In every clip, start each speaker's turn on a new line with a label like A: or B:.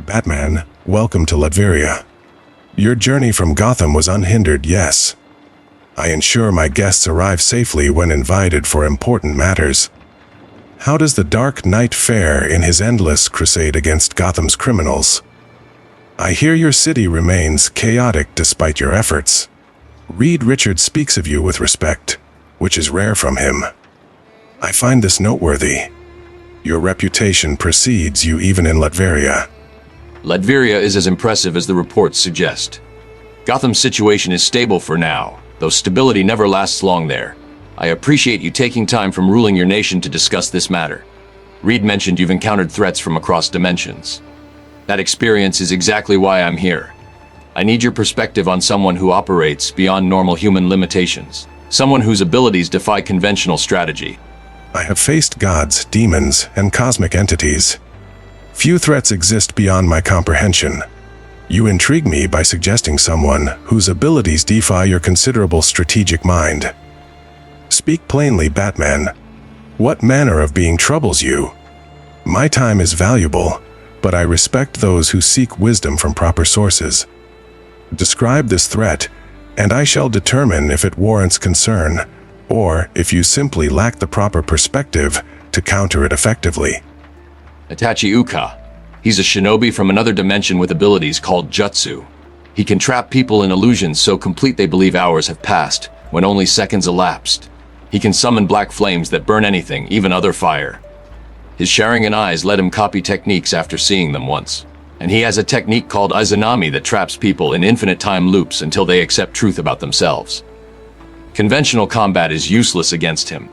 A: Batman, welcome to Latveria. Your journey from Gotham was unhindered, yes. I ensure my guests arrive safely when invited for important matters. How does the Dark Knight fare in his endless crusade against Gotham's criminals? I hear your city remains chaotic despite your efforts. Reed Richards speaks of you with respect, which is rare from him. I find this noteworthy. Your reputation precedes you even in Latveria.
B: Latveria is as impressive as the reports suggest. Gotham's situation is stable for now, though stability never lasts long there. I appreciate you taking time from ruling your nation to discuss this matter. Reed mentioned you've encountered threats from across dimensions. That experience is exactly why I'm here. I need your perspective on someone who operates beyond normal human limitations. Someone whose abilities defy conventional strategy.
A: I have faced gods, demons, and cosmic entities. Few threats exist beyond my comprehension. You intrigue me by suggesting someone whose abilities defy your considerable strategic mind. Speak plainly, Batman. What manner of being troubles you? My time is valuable, but I respect those who seek wisdom from proper sources. Describe this threat, and I shall determine if it warrants concern, or if you simply lack the proper perspective to counter it effectively.
B: Itachi Uchiha. He's a shinobi from another dimension with abilities called jutsu. He can trap people in illusions so complete they believe hours have passed, when only seconds elapsed. He can summon black flames that burn anything, even other fire. His Sharingan eyes let him copy techniques after seeing them once. And he has a technique called Izanami that traps people in infinite time loops until they accept truth about themselves. Conventional combat is useless against him.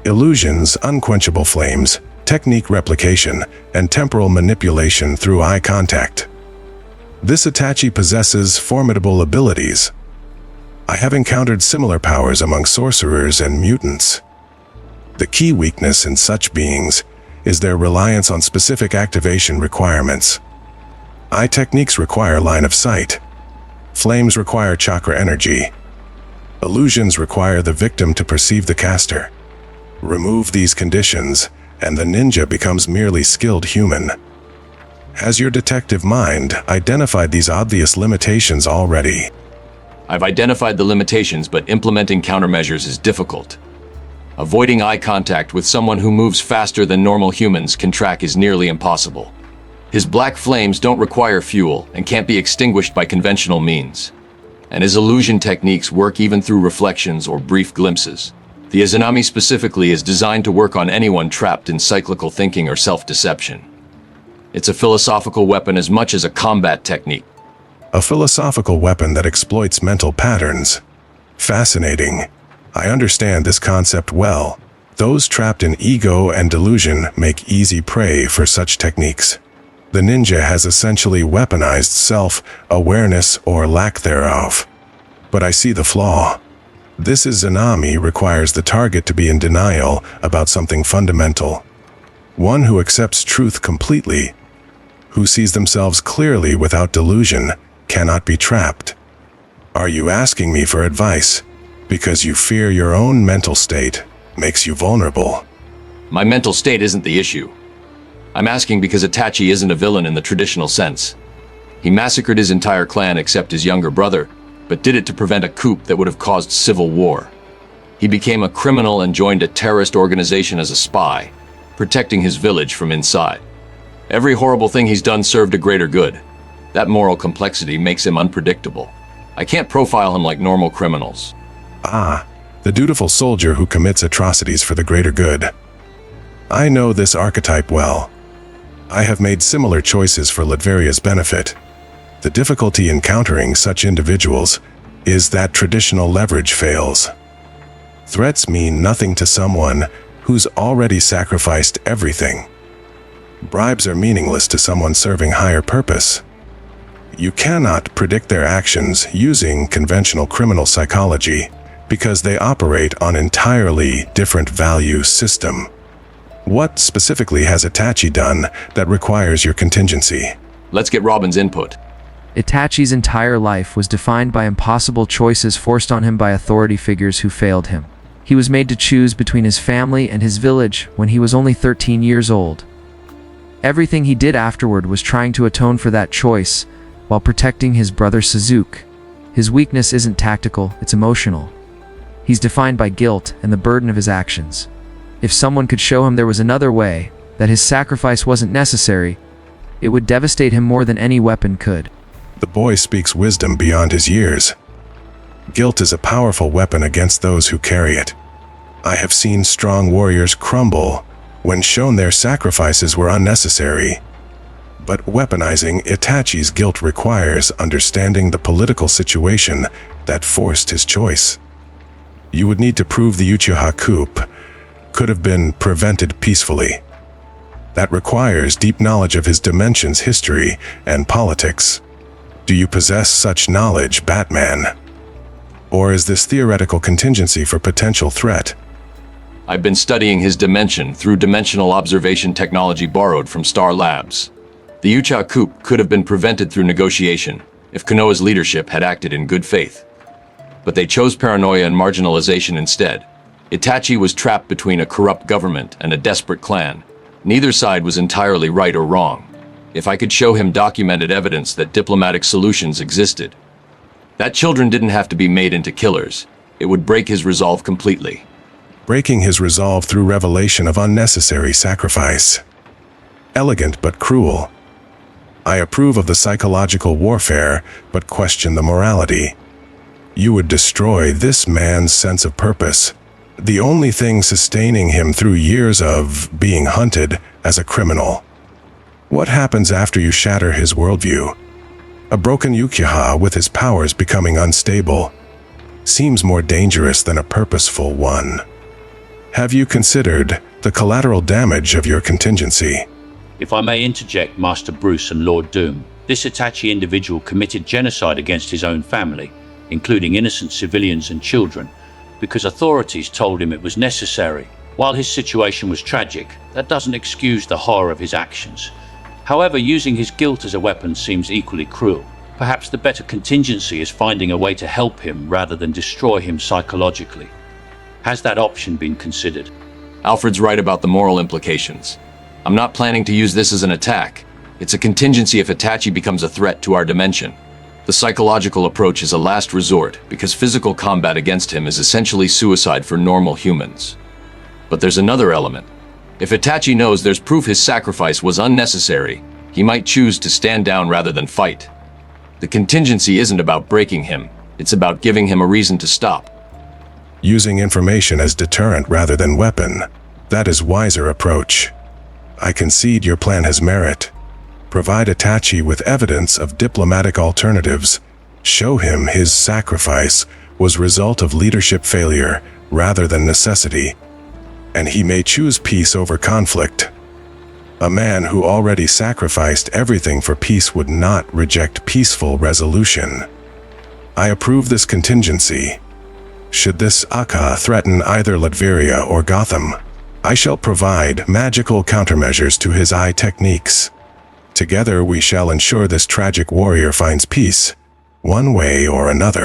A: Illusions, unquenchable flames, technique replication, and temporal manipulation through eye contact. This Itachi possesses formidable abilities. I have encountered similar powers among sorcerers and mutants. The key weakness in such beings is their reliance on specific activation requirements. Eye techniques require line of sight. Flames require chakra energy. Illusions require the victim to perceive the caster. Remove these conditions, and the ninja becomes merely skilled human. Has your detective mind identified these obvious limitations already?
B: I've identified the limitations, but implementing countermeasures is difficult. Avoiding eye contact with someone who moves faster than normal humans can track is nearly impossible. His black flames don't require fuel and can't be extinguished by conventional means. And his illusion techniques work even through reflections or brief glimpses. The Izanami specifically is designed to work on anyone trapped in cyclical thinking or self-deception. It's a philosophical weapon as much as a combat technique.
A: A philosophical weapon that exploits mental patterns. Fascinating. I understand this concept well. Those trapped in ego and delusion make easy prey for such techniques. The ninja has essentially weaponized self-awareness or lack thereof. But I see the flaw. This Izanami requires the target to be in denial about something fundamental. One who accepts truth completely, who sees themselves clearly without delusion, cannot be trapped. Are you asking me for advice because you fear your own mental state makes you vulnerable?
B: My mental state isn't the issue. I'm asking because Itachi isn't a villain in the traditional sense. He massacred his entire clan except his younger brother, but did it to prevent a coup that would have caused civil war. He became a criminal and joined a terrorist organization as a spy, protecting his village from inside. Every horrible thing he's done served a greater good. That moral complexity makes him unpredictable. I can't profile him like normal criminals.
A: Ah, the dutiful soldier who commits atrocities for the greater good. I know this archetype well. I have made similar choices for Latveria's benefit. The difficulty in countering such individuals is that traditional leverage fails. Threats mean nothing to someone who's already sacrificed everything. Bribes are meaningless to someone serving higher purpose. You cannot predict their actions using conventional criminal psychology because they operate on entirely different value system. What specifically has Itachi done that requires your contingency?
B: Let's get Robin's input.
C: Itachi's entire life was defined by impossible choices forced on him by authority figures who failed him. He was made to choose between his family and his village when he was only 13 years old. Everything he did afterward was trying to atone for that choice while protecting his brother Suzuki. His weakness isn't tactical, it's emotional. He's defined by guilt and the burden of his actions. If someone could show him there was another way, that his sacrifice wasn't necessary, it would devastate him more than any weapon could.
A: The boy speaks wisdom beyond his years. Guilt is a powerful weapon against those who carry it. I have seen strong warriors crumble when shown their sacrifices were unnecessary. But weaponizing Itachi's guilt requires understanding the political situation that forced his choice. You would need to prove the Uchiha coup could have been prevented peacefully. That requires deep knowledge of his dimension's history and politics. Do you possess such knowledge, Batman? Or is this theoretical contingency for potential threat?
B: I've been studying his dimension through dimensional observation technology borrowed from Star Labs. The Uchiha coup could have been prevented through negotiation if Konoha's leadership had acted in good faith. But they chose paranoia and marginalization instead. Itachi was trapped between a corrupt government and a desperate clan. Neither side was entirely right or wrong. If I could show him documented evidence that diplomatic solutions existed, that children didn't have to be made into killers, it would break his resolve completely.
A: Breaking his resolve through revelation of unnecessary sacrifice. Elegant but cruel. I approve of the psychological warfare, but question the morality. You would destroy this man's sense of purpose, the only thing sustaining him through years of being hunted as a criminal. What happens after you shatter his worldview? A broken Uchiha with his powers becoming unstable seems more dangerous than a purposeful one. Have you considered the collateral damage of your contingency?
D: If I may interject, Master Bruce and Lord Doom, this Itachi individual committed genocide against his own family, including innocent civilians and children, because authorities told him it was necessary. While his situation was tragic, that doesn't excuse the horror of his actions. However, using his guilt as a weapon seems equally cruel. Perhaps the better contingency is finding a way to help him rather than destroy him psychologically. Has that option been considered?
B: Alfred's right about the moral implications. I'm not planning to use this as an attack. It's a contingency if Itachi becomes a threat to our dimension. The psychological approach is a last resort because physical combat against him is essentially suicide for normal humans. But there's another element. If Itachi knows there's proof his sacrifice was unnecessary, he might choose to stand down rather than fight. The contingency isn't about breaking him, it's about giving him a reason to stop.
A: Using information as deterrent rather than weapon, that is wiser approach. I concede your plan has merit. Provide Itachi with evidence of diplomatic alternatives. Show him his sacrifice was result of leadership failure rather than necessity, and he may choose peace over conflict. A man who already sacrificed everything for peace would not reject peaceful resolution. I approve this contingency. Should this Akka threaten either Latveria or Gotham, I shall provide magical countermeasures to his eye techniques. Together we shall ensure this tragic warrior finds peace, one way or another.